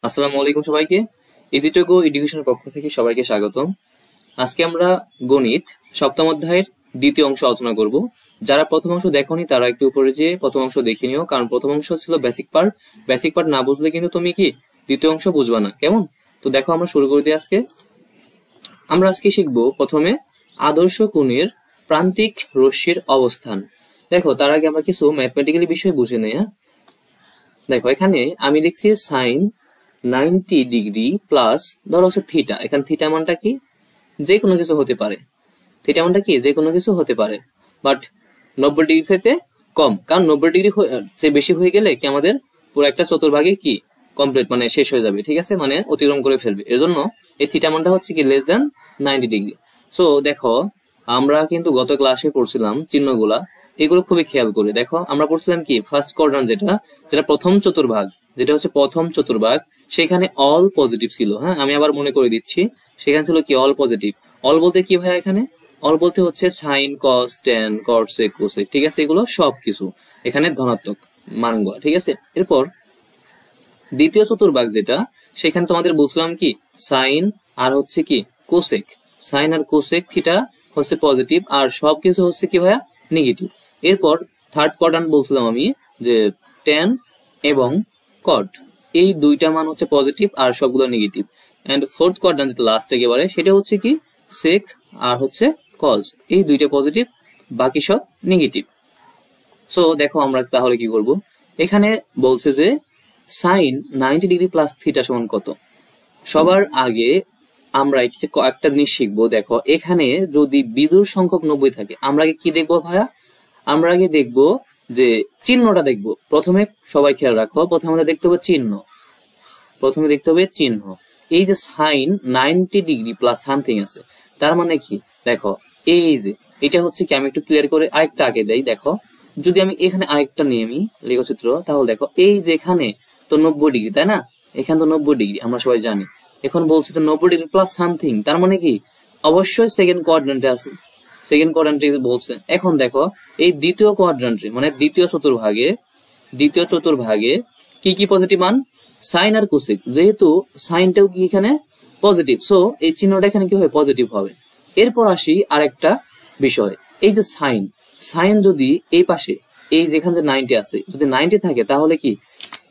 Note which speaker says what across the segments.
Speaker 1: আসসালামু আলাইকুম সবাইকে। ইজি টু গো এডুকেশনের পক্ষ থেকে সবাইকে স্বাগতম। আজকে আমরা গণিত সপ্তম অধ্যায়ের দ্বিতীয় অংশ আলোচনা করব। যারা প্রথম অংশ দেখোনি তারা একটু উপরে যেয়ে প্রথম অংশ দেখে নিও, কারণ প্রথম অংশ ছিল বেসিক পার্ট। বেসিক পার্ট না বুঝলে কিন্তু তুমি কি দ্বিতীয় অংশ বুঝবা না, কেমন? তো দেখো আমরা শুরু করে দিই। আমরা আজকে শিখবো প্রথমে আদর্শ কোণের প্রান্তিক রশ্মির অবস্থান। দেখো তার আগে আমরা কিছু ম্যাথমেটিক্যালি বিষয় বুঝে নেই। দেখো এখানে আমি লিখছি সাইন 90 ডিগ্রি প্লাস ধরো হচ্ছে থিটা। এখানে থিটা মানটা কি, যে কোনো কিছু হতে পারে। থিটা মানটা কি, যে কোনো কিছু হতে পারে, বাট 90 ডিগ্রি চাইতে কম, কারণ 90 ডিগ্রি চেয়ে বেশি হয়ে গেলে কি আমাদের পুরো একটা চতুর্ভাগে কি কমপ্লিট মানে শেষ হয়ে যাবে, ঠিক আছে, মানে অতিক্রম করে ফেলবে। এর জন্য এই থিটা মানটা হচ্ছে কি লেস দেন 90 ডিগ্রি। সো দেখো আমরা কিন্তু গত ক্লাসে পড়ছিলাম চিহ্নগুলা, এগুলো খুবই খেয়াল করে দেখো। আমরা পড়ছিলাম কি ফার্স্ট কোয়াড্রান্ট, যেটা যেটা প্রথম চতুর্ভাগ, যেটা হচ্ছে প্রথম চতুর্ভাগ, সেখানে অল পজিটিভ ছিল। হ্যাঁ, আমি আবার মনে করে দিচ্ছি, সেখানে ছিল কি অল পজিটিভ। অল বলতে কি ভাই, এখানে অল বলতে হচ্ছে sine cos tan cot sec cosec, ঠিক আছে, এগুলো সবকিছু এখানে ধনাত্মক মানগুলো, ঠিক আছে। এরপর দ্বিতীয় চতুর্ভাগ যেটা, সেখানে তোমাদের বলছিলাম কি সাইন আর হচ্ছে কি কোসেক, সাইন আর কোসেক থিটা হচ্ছে পজিটিভ আর সবকিছু হচ্ছে কি ভাইয়া নেগেটিভ। এরপর থার্ড কোয়াড্রান্ট বলছিলাম আমি যে টেন এবং কট, এই দুইটা মান হচ্ছে পজিটিভ আর সবগুলো নেগেটিভ। এন্ড ফোর্থ কোয়াড্রান্ট যেটা লাস্ট একেবারে, সেটা হচ্ছে কি সেক আর হচ্ছে কজ, এই দুইটা পজিটিভ, বাকি সব নেগেটিভ। সো দেখো আমরা তাহলে কি করব, এখানে বলছে যে সাইন 90 ডিগ্রি প্লাস থিটা সমান কত। সবার আগে আমরা একটা জিনিস শিখবো। দেখো এখানে যদি বিজোড় সংখ্যক 90 থাকে, আমরা আগে কি দেখবো ভাইয়া, আমরা আগে দেখবো যে চিহ্নটা দেখবো। প্রথমে সবাই খেয়াল রাখো, প্রথমে আমাদের দেখতে হবে চিহ্ন, প্রথমে দেখতে হবে চিহ্ন। এই যে সাইন 90 ডিগ্রি প্লাস সামথিং আছে, তার মানে কি দেখো, এই যে এটা হচ্ছে কি, আমি একটু ক্লিয়ার করে আরেকটা আগে দেই। দেখো যদি আমি এখানে আরেকটা নিয়ে আমি লেখচিত্র, তাহলে দেখো এই যে এখানে তো 90 ডিগ্রি, তাই না, এখানে তো 90 ডিগ্রি আমরা সবাই জানি। এখন বলছে যে 90 ডিগ্রি প্লাস সামথিং, তার মানে কি অবশ্যই সেকেন্ড কোয়াড্রান্টে আছে, সেকেন্ড কোয়াড্রান্টে বলছে। এখন দেখো এই দ্বিতীয় কোয়াড্রান্টে মানে দ্বিতীয় চতুর্ভাগে কি কি পজিটিভ মান, সাইন আর কোসেক, যেহেতু সাইনটাও কি এখানে পজিটিভ, সো এই চিহ্নটা এখানে কি হবে, পজিটিভ হবে। এরপর আসি আরেকটা বিষয়, এই যে সাইন, সাইন যদি এই পাশে এই যেখানে যে 90 আছে, যদি 90 থাকে তাহলে কি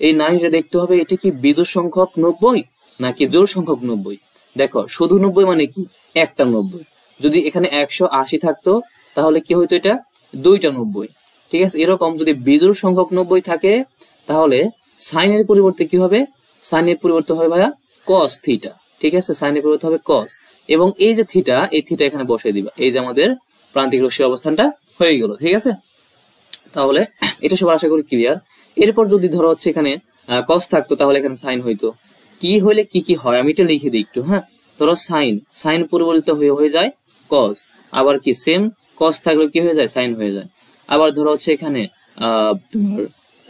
Speaker 1: এই 90 দেখতে হবে এটা কি বিজোড় সংখ্যক 90 নাকি জোড় সংখ্যক 90। দেখো শুধু 90 মানে কি একটা 90, যদি এখানে 180 থাকতো তাহলে কি হইতো, এটা দুইটা 90, ঠিক আছে। এরকম যদি বিজোড় সংখ্যক 90 থাকে তাহলে সাইনের পরিবর্তে কি হবে, সাইনের পরিবর্তে হবে ভাইয়া কস থিটা, ঠিক আছে, সাইনের পরিবর্তে হবে কস। এবং এই যে থিটা, এই থিটা এখানে বসাই দিবা, এই যে আমাদের প্রান্তিক রশ্মির অবস্থানটা হয়ে গেল, ঠিক আছে। তাহলে এটা সবার আশা করি ক্লিয়ার। এরপর যদি ধরো হচ্ছে এখানে কস থাকতো তাহলে এখানে সাইন হইতো। কি হইলে কি কি হয় আমি এটা লিখে দিই একটু। হ্যাঁ, ধরো সাইন, সাইন পরিবর্তিত হয়ে যায় কস, আবার কি সেম কস থাকলে কি হয়ে যায়, সাইন হয়ে যায়। আবার ধরো হচ্ছে এখানে তোমার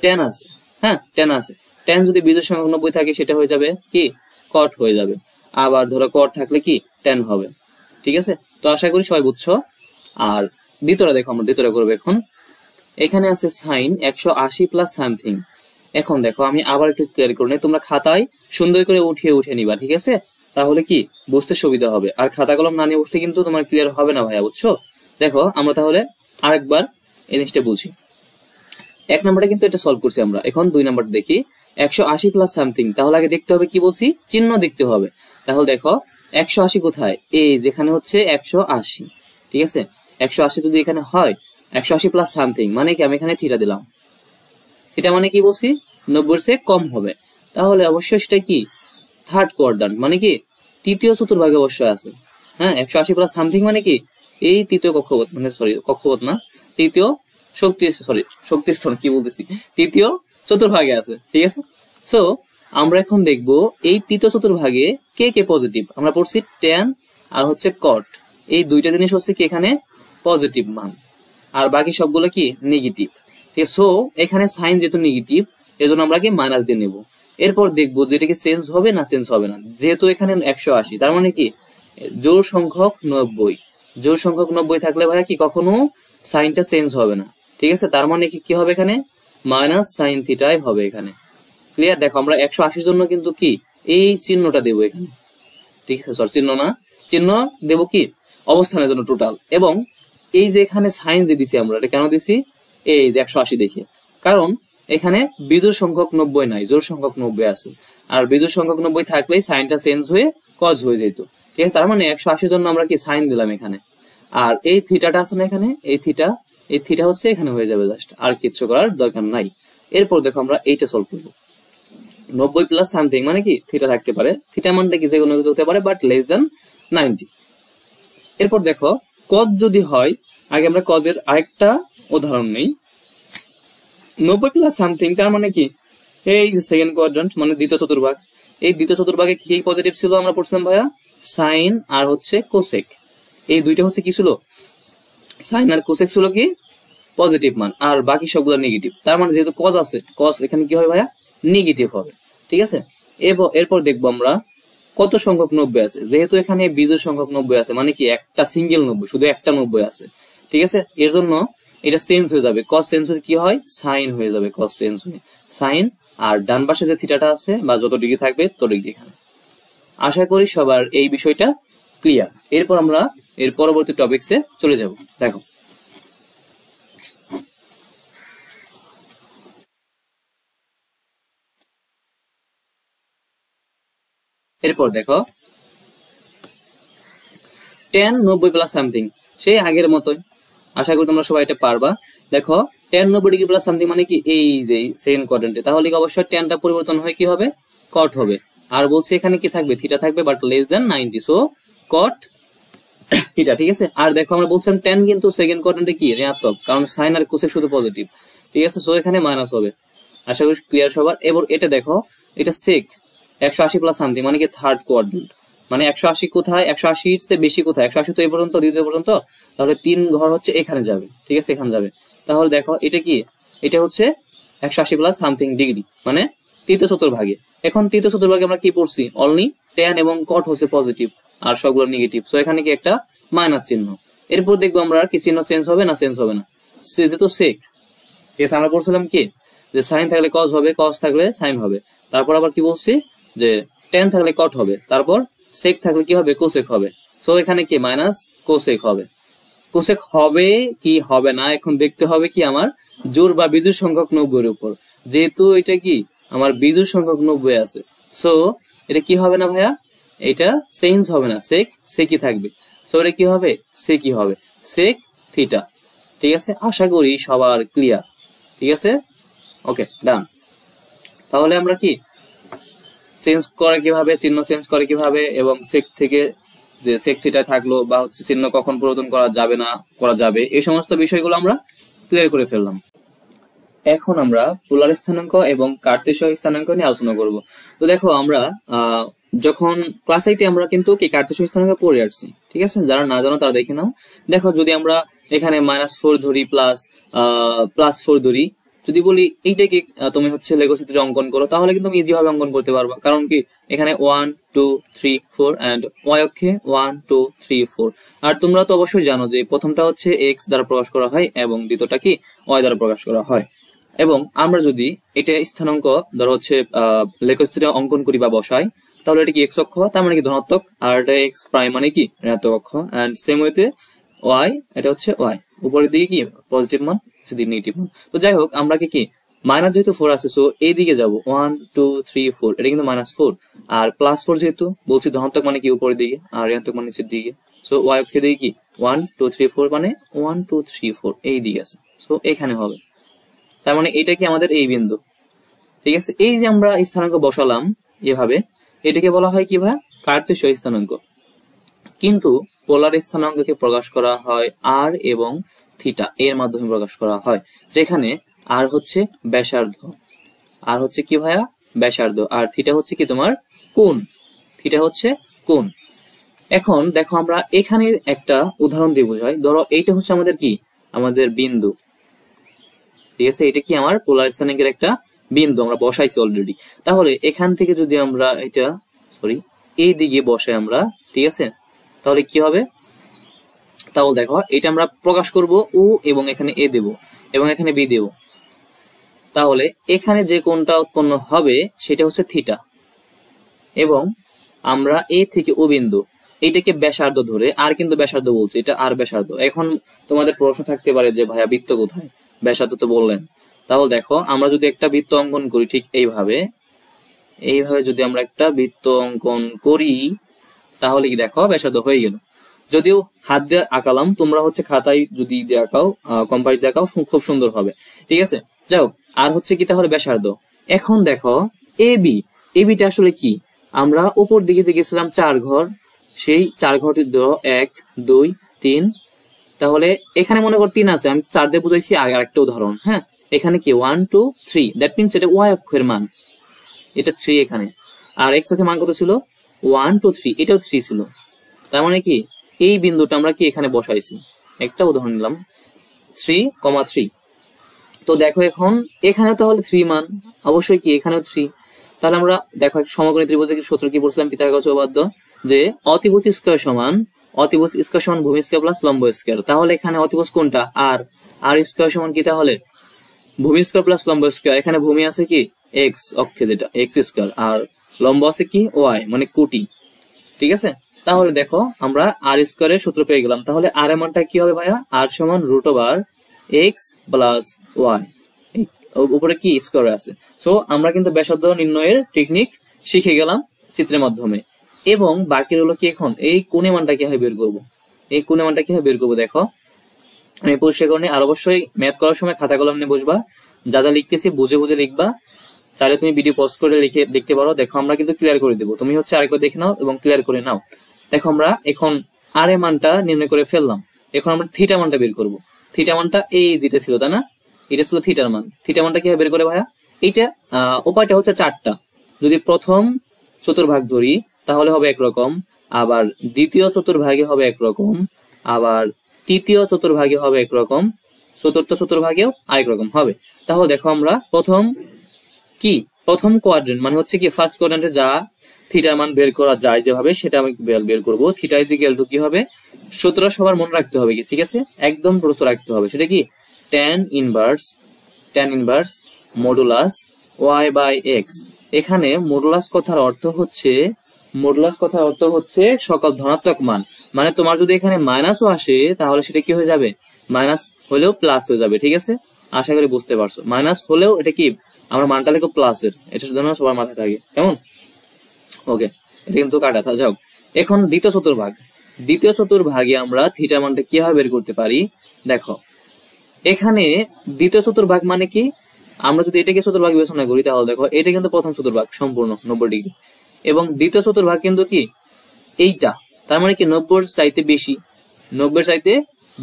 Speaker 1: টেন আছে, হ্যাঁ টেন আছে, টেন যদি বিজোড় সংখ্যক 90 থাকে সেটা হয়ে যাবে কি কট হয়ে যাবে। আবার ধরো কট থাকলে কি টেন হবে, ঠিক আছে। তো আশা করি সবাই বুঝছো। আর দ্বিতীয়টা দেখো, আমরা দ্বিতীয়টা করবো এখন। এখানে আছে সাইন 180 প্লাস সামথিং। এখন দেখো আমি আবার একটু ক্লিয়ার করে নেই, তোমরা খাতায় সুন্দর করে উঠিয়ে নিবা, ঠিক আছে, তাহলে কি বুঝতে সুবিধা হবে। আর খাতা কলম না নিয়ে বসলে কিন্তু তোমার ক্লিয়ার হবে না ভাইয়া, বুঝছো। দেখো আমরা তাহলে আরেকবার এই জিনিসটা বুঝি। এক নাম্বারটা কিন্তু এটা সলভ করছি আমরা, এখন দুই নাম্বারটা দেখি। 180 প্লাস সামথিং, তাহলে আগে দেখতে হবে কি বলছি, চিহ্ন দেখতে হবে। তাহলে দেখো 180 কোথায়, এই যেখানে হচ্ছে 180, ঠিক আছে। 180 যদি এখানে হয় 180 প্লাস সামথিং মানে কি, আমি এখানে থিটা দিলাম, এটা মানে কি বলছি 90 চেয়ে কম হবে, তাহলে অবশ্যই সেটা কি থার্ড কোয়াড্রান্ট, মানে কি তৃতীয় চতুর্ভাগে অবশ্যই আছে। হ্যাঁ, 180 প্লাস সামথিং মানে কি এই তৃতীয় কক্ষপথ, মানে সরি কক্ষপথ না, তৃতীয় শক্তি স্তর কি বলতেছি, তৃতীয় চতুর্ভাগে আছে, ঠিক আছে। সো আমরা এখন দেখব এই তৃতীয় চতুর্ভাগে কে কে পজিটিভ। আমরা পড়ছি টেন আর হচ্ছে কট, এই দুইটা জিনিস হচ্ছে কি এখানে পজিটিভ মান, আর বাকি সবগুলো কি নেগেটিভ, ঠিক আছে। সো এখানে সাইন যেহেতু নেগেটিভ, এজন্য আমরা কি মাইনাস দিয়ে নেব। এরপর দেখবো যে এটা কি চেঞ্জ হবে না চেঞ্জ হবে না, যেহেতু এখানে 180, তার মানে কি জোড় সংখ্যক 90, জোড় সংখ্যক 90 থাকলে ভাইয়া কি কখনো সাইনটা চেঞ্জ হবে না, ঠিক আছে। তার মানে কি হবে, এখানে মাইনাস সাইন থিটাই হবে এখানে। ক্লিয়ার? দেখো আমরা 180 জন্য কিন্তু কি এই চিহ্নটা দেবো এখানে, ঠিক আছে? সরি চিহ্ন না, চিহ্ন দেবো কি অবস্থানের জন্য টোটাল। এবং এই যে এখানে সাইন যে দিছি আমরা, এটা কেন দিছি? এই যে 180 দেখে, কারণ এখানে বিজোড় সংখ্যক 90 নাই, জোড় সংখ্যক 90 আছে। আর বিজোড় সংখ্যক 90 থাকলেই সাইনটা চেঞ্জ হয়ে কজ হয়ে যেত, ঠিক আছে? তার মানে 180 জন্য আমরা কি সাইন দিলাম এখানে। আর এই থিটাটা আছে না এখানে, এই থিটা হচ্ছে এখানে হয়ে যাবে জাস্ট, আর কিচ্ছু করার দরকার নাই। এরপর দেখো আমরা এইটা সলভ করবো। 90 প্লাস সামথিং মানে কি থিটা থাকতে পারে, থিটা মানটা কি যে কোনো কিছু হতে পারে, বাট লেস দেন 90। এরপর দেখো কজ যদি হয়, আগে আমরা কজের আরেকটা উদাহরণ নেই। 90 প্লাস সামথিং তার মানে কি এই যে সেকেন্ড কোয়াড্রান্ট মানে দ্বিতীয় চতুর্ভাগ, এই দ্বিতীয় চতুর্ভাগে কি পজিটিভ ছিল আমরা পড়ছিলাম ভাইয়া? সাইন আর হচ্ছে কোসেক, এই দুইটা হচ্ছে কি ছিল? সাইন আর কোসেক ছিল কি পজিটিভ মান, আর বাকি সবগুলো নেগেটিভ। তার মানে যেহেতু কজ আছে, কজ এখানে কি হবে ভাইয়া? নেগেটিভ হবে, ঠিক আছে? এরপর দেখবো আমরা কত সংখ্যক 90 আছে। যেহেতু এখানে বিজোড় সংখ্যক 90 আছে, মানে কি একটা সিঙ্গেল 90, শুধু একটা 90 আছে, ঠিক আছে? এর জন্য এটা চেঞ্জ হয়ে যাবে, কজ চেঞ্জ হয়ে কি হয়? সাইন হয়ে যাবে, কজ চেঞ্জ হয়ে সাইন। আর ডান পাশে যে থিটাটা আছে বা যত ডিগ্রি থাকবে তত ডিগ্রি এখানে। আশা করি সবার এই বিষয়টা ক্লিয়ার। এরপর আমরা এর পরবর্তী টপিকসে চলে যাব। দেখো এরপর দেখো tan 90 প্লাস সামথিং, সেই আগের মতোই। আশা করি তোমরা সবাই এটা পারবা। দেখো tan 90 ডিগ্রি প্লাস সামথিং মানে কি এই যে সেকেন্ড কোয়াড্রান্টে, তাহলে কি অবশ্যই ট্যানটা পরিবর্তন হয়ে কি হবে? কট হবে। আর বলছে এখানে কি থাকবে? থিটা থাকবে, but less than 90, so caught theta, ঠিক আছে? আর দেখো আমরা বলছিলাম tan কিন্তু সেকেন্ড কোয়াড্রান্টে কি ঋণাত্মক, কারণ সাইন আর কোসেক শুধু পজিটিভ, ঠিক আছে? সো এখানে মাইনাস হবে। আশা করি ক্লিয়ার সবার। এবার এটা দেখো, এটা সেক 180 প্লাস সামথিং মানে কি থার্ড কোয়াড্রান্ট, মানে 180 কোথায়? 180 এর চেয়ে বেশি কোথায়? 180 তো এই পর্যন্ত, দ্বিতীয় পর্যন্ত, তাহলে 3 ঘর হচ্ছে এখানে যাবে, ঠিক আছে? এখানে যাবে। তাহলে দেখো এটা কি? এটা হচ্ছে 180 প্লাস সামথিং ডিগ্রি মানে তৃতীয় চতুর্ভাগে। এখন তৃতীয় চতুর্ভাগে আমরা কি পড়ছি? অনলি ট্যান এবং কট হচ্ছে পজিটিভ আর সবগুলো নেগেটিভ, সো এখানে কি একটা মাইনাস চিহ্ন। এরপর দেখবো আমরা কি চিহ্ন চেঞ্জ হবে না চেঞ্জ হবে না? যেহেতু সেক, ঠিক আছে? আমরা পড়ছিলাম কি যে সাইন থাকলে কজ হবে, কজ থাকলে সাইন হবে। তারপর আবার কি বলছি যে ট্যান থাকলে কট হবে, তারপর সেক থাকলে কি হবে? কোসেক হবে। সো এখানে কি মাইনাস কোসেক হবে। কোসেক হবে কি হবে না এখন দেখতে হবে কি আমার জোড় বা বিজোড় সংখ্যক 90 এর উপর। যেহেতু এটা কি আমার বিজোড় সংখ্যক 90 আছে, সো এটা কি হবে না ভাইয়া? এটা চেঞ্জ হবে না, সেকই থাকবে। সো এটা কি হবে? সেকই হবে, সেক থিটা, ঠিক আছে? আশা করি সবার ক্লিয়ার, ঠিক আছে? ওকে ডান। তাহলে আমরা কি চেঞ্জ করে কিভাবে, চিহ্ন চেঞ্জ করে কিভাবে, এবং সেক থেকে যে সেক থিটা থাকলো বা হচ্ছে চিহ্ন কখন পরিবর্তন করা যাবে না করা যাবে, এই সমস্ত বিষয়গুলো আমরা ক্লিয়ার করে ফেললাম। এখন আমরা পোলার স্থানাঙ্ক এবং কার্তেশীয় স্থানাঙ্ক নিয়ে আলোচনা করব। তো দেখো আমরা যখন ক্লাস 8 আমরা কিন্তু কি কার্তেশীয় স্থানাঙ্ক পড়ে আসছি, ঠিক আছে? যারা না জানো তারা দেখে নাও। দেখো যদি আমরা এখানে -4 ধরি +4 ধরি, যদি বলি এইটাকে তুমি হচ্ছে লেখচিত্রে অঙ্কন করো, তাহলে কিন্তু তুমি ইজি ভাবে অঙ্কন করতে পারবা। কারণ কি এখানে 1 2 3 4 এন্ড y অক্ষে 1 2 3 4। আর তোমরা তো অবশ্যই জানো যে প্রথমটা হচ্ছে x দ্বারা প্রকাশ করা হয় এবং দ্বিতীয়টা কি y দ্বারা প্রকাশ করা হয়। এবং আমরা যদি এটা স্থানাঙ্ক ধরো হচ্ছে লেখচিত্রে অঙ্কন করি বা বসাই, তাহলে এটা কি x অক্ষ, তার মানে কি ধনাত্মক, আর এটা x প্রাইম মানে কি ঋণাত্মক অক্ষ। এন্ড সেম ওয়েতে y, এটা হচ্ছে y, উপরের দিকে কি পজিটিভ মান, নিচের নেগেটিভ মান। তো যাই হোক আমরা কি মাইনাস যেহেতু 4 আছে, সো এই দিকে যাব 1 2 3 4, এটা কিন্তু -4। আর +4 যেহেতু বলছি ধনাত্মক মানে কি উপরের দিকে, আর ঋণাত্মক মানে নিচের দিকে। সো y অক্ষে দিকে কি 1 2 3 4 মানে 1 2 3 4 এই দিকে আছে, সো এখানে হবে। তার মানে এটা কি আমাদের এই বিন্দু, ঠিক আছে? এই যে আমরা স্থানাঙ্ক বসালাম এভাবে, এটাকে বলা হয় কি ভাই? কার্তেশীয় স্থানাঙ্ক। কিন্তু পোলার স্থানাঙ্ককে প্রকাশ করা হয় আর এবং থিটা এর মাধ্যমে প্রকাশ করা হয়, যেখানে আর হচ্ছে ব্যাসার্ধ, আর হচ্ছে কি ভাইয়া? ব্যাসার্ধ, আর থিটা হচ্ছে কি তোমার কোণ, থিটা হচ্ছে কোণ। এখন দেখো আমরা এখানে একটা উদাহরণ দিয়ে বোঝাই। ধরো এইটা হচ্ছে আমাদের কি আমাদের বিন্দু, ঠিক আছে? এটা কি আমার পোলার স্থানাঙ্কের একটা বিন্দু, আমরা বসাইছি অলরেডি। তাহলে এখান থেকে যদি আমরা এটা এই দিকে বসাই আমরা, ঠিক আছে? তাহলে কি হবে? তাহলে দেখো এটা আমরা প্রকাশ করব ও, এবং এখানে এ দেব এবং এখানে বি দেব। তাহলে এখানে যে কোণটা উৎপন্ন হবে সেটা হচ্ছে থিটা, এবং আমরা এ থেকে ও বিন্দু এইটাকে ব্যাসার্ধ ধরে, আর কিন্তু ব্যাসার্ধ বলছে, এটা আর ব্যাসার্ধ। এখন তোমাদের প্রশ্ন থাকতে পারে যে ভাইয়া বৃত্ত কোথায়, ব্যাসার্ধ তো বললেন। তাহলে দেখো আমরা যদি একটা বৃত্ত অঙ্কন করি ঠিক এইভাবে যদি আমরা একটা বৃত্ত অঙ্কন করি তাহলে কি দেখো ব্যাসার্ধ হয়ে গেল। যদিও হাত দিয়ে আঁকালাম, তোমরা হচ্ছে খাতায় যদি দিয়ে আঁকাও, কম্পাস দিয়ে আঁকাও খুব সুন্দর হবে, ঠিক আছে। যাই হোক, আর হচ্ছে কি তাহলে ব্যাসার্ধ। এখন দেখো এবিটা আসলে কি, আমরা উপর দিকে যে গেছিলাম 4 ঘর, সেই 4 ঘরটি 1 2 3, তাহলে এখানে মনে কর 3 আছে, আমি 4 দিয়ে বুঝাইছি। আর একটা উদাহরণ, হ্যাঁ, এখানে কি 1 2 3, দ্যাট মিনস এটা ওয়াই অক্ষের মান, এটা 3 এখানে। আর এক্স অক্ষের মান কত ছিল 1 2 3, এটাও 3 ছিল। তার মানে কি এই বিন্দুটা আমরা কি এখানে বসাইছি। একটা উদাহরণ নিলাম 3,3। তো দেখো এখন এখানেও তাহলে 3 মান, অবশ্যই কি এখানেও 3। তাহলে আমরা দেখো সমকোণী ত্রিভুজের সূত্র কি বলছিলাম, পিথাগোরাস উপপাদ্য, যে অতিভুজ স্কয়ার সমান ভূমি স্কয়ার প্লাস লম্ব স্কয়ার। তাহলে এখানে অতিভুজ কোনটা, আর স্কয়ার সমান কি তাহলে ভূমি স্কয়ার প্লাস লম্ব স্কয়ার। এখানে ভূমি আছে কি এক্স অক্ষে, যেটা এক্স স্কয়ার, আর লম্ব আছে কি ওয়াই মানে কোটি, ঠিক আছে। তাহলে দেখো আমরা আর স্কয়ারের সূত্র পেয়ে গেলাম। তাহলে আর এর মানটা কি হবে ভাইয়া, আর সমান √x প্লাস ওয়াই, উপরে কি স্কয়ার আছে। সো আমরা কিন্তু ব্যাসার্ধ নির্ণয়ের টেকনিক শিখে গেলাম চিত্রের মাধ্যমে। এবং বাকি হলো কি এখন এই কোণের মানটা কিভাবে বের করব, দেখো আমি পরিষ্কার করে নিই। আর অবশ্যই ম্যাথ করার সময় খাতা কলম নিয়ে বসবা, যা যা লিখতেছি বুঝে বুঝে লিখবা। চাইলে তুমি ভিডিও পজ করে লিখে দেখতে পারো। দেখো আমরা কিন্তু ক্লিয়ার করে দেবো, তুমি হচ্ছে আরেকবার দেখে নাও এবং ক্লিয়ার করে নাও। দেখো আমরা এখন আর এর মানটা নির্ণয় করে ফেললাম। এখন আমরা থিটা মানটা বের করব। থিটা মানটা এই যেটা ছিল, তাই না, এটা ছিল থিটার মান। থিটা মানটা কিভাবে বের করে ভাইয়া, এইটা উপায়টা হচ্ছে 4টা। যদি প্রথম চতুর্ভাগ ধরি তাহলে হবে একরকম, আবার দ্বিতীয় চতুর্ভাগে হবে একরকম, আবার তৃতীয় চতুর্ভাগে হবে একরকম, চতুর্থ চতুর্ভাগেও আরেক রকম হবে। তাহলে দেখো আমরা প্রথম কোয়াড্রেন্ট মানে হচ্ছে কি ফার্স্ট কোয়াড্রেন্টে যা থিটার মান বের করা যায় যেভাবে, সেটা আমি বের করব। থিটা ইজ ইকুয়াল টু কি হবে, সূত্রটা সবার মনে রাখতে হবে কি, ঠিক আছে, একদম প্রশ্ন রাখতে হবে। সেটা কি tan ইনভার্স মডুলাস y/x। এখানে মডুলাস কথার অর্থ হচ্ছে সকল ধনাত্মক মান। মানে তোমার যদি এখানে মাইনাসও আসে তাহলে সেটা কি হয়ে যাবে, মাইনাস হলেও প্লাস হয়ে যাবে, ঠিক আছে। আশা করি বুঝতে পারছো, মাইনাস হলেও এটা কি আমরা মানটা লিখো প্লাসের, এটা শুধু সবার মাথায় থাকে, কেমন, ওকে। এটা কিন্তু কাটা যাও। এখন দ্বিতীয় চতুর্ভাগে আমরা থিটা মানটা কিভাবে বের করতে পারি। দেখো এখানে দ্বিতীয় চতুর্ভাগ মানে কি, আমরা যদি এটাকে চতুর্ভাগ বিবেচনা করি তাহলে দেখো এটা কিন্তু প্রথম চতুর্ভাগ সম্পূর্ণ 90 ডিগ্রি, এবং দ্বিতীয় চতুর্ভাগ কিন্তু কি এইটা, তার মানে কি 90 চাইতে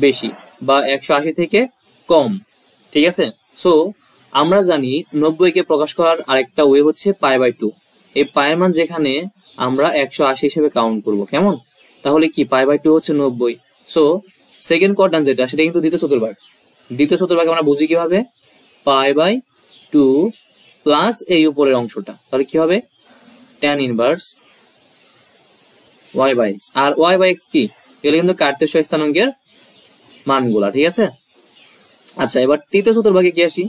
Speaker 1: বেশি বা 180 থেকে কম, ঠিক আছে। সো আমরা জানি 90 কে প্রকাশ করার আরেকটা ওয়ে হচ্ছে π/2। এই পায়ের মান যেখানে আমরা 180 হিসেবে কাউন্ট করব, কেমন। তাহলে কি π/2 হচ্ছে 90। সো সেকেন্ড কোয়াড্রান্ট যেটা, সেটা কিন্তু দ্বিতীয় চতুর্ভাগ আমরা বুঝি কিভাবে, π/2 প্লাস এই উপরের অংশটা, তাহলে কি হবে tan ইনভার্স y/x। আর y/x কি, এগুলো কিন্তু কার্তেশীয় স্থানাঙ্কের মানগুলা, ঠিক আছে। আচ্ছা, এবার তৃতীয় চতুর্ভাগে কি আসি।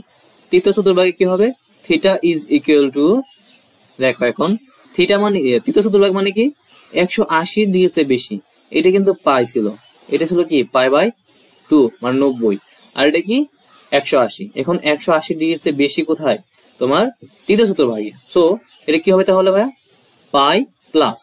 Speaker 1: তৃতীয় চতুর্ভাগে কি হবে, থিটা ইজ ইকুয়াল টু, দেখো এখন থিটা মানে তৃতীয় চতুর্ভাগ মানে কি 180 ডিগ্রির চেয়ে বেশি। এটা কিন্তু পাই ছিল, এটা ছিল কি π/2 মানে 90, আর এটা কি 180। এখন 180 ডিগ্রির চেয়ে বেশি কোথায়, তোমার তৃতীয় চতুর্ভাগে। সো এটা কি হবে তাহলে ভাইয়া, পাই প্লাস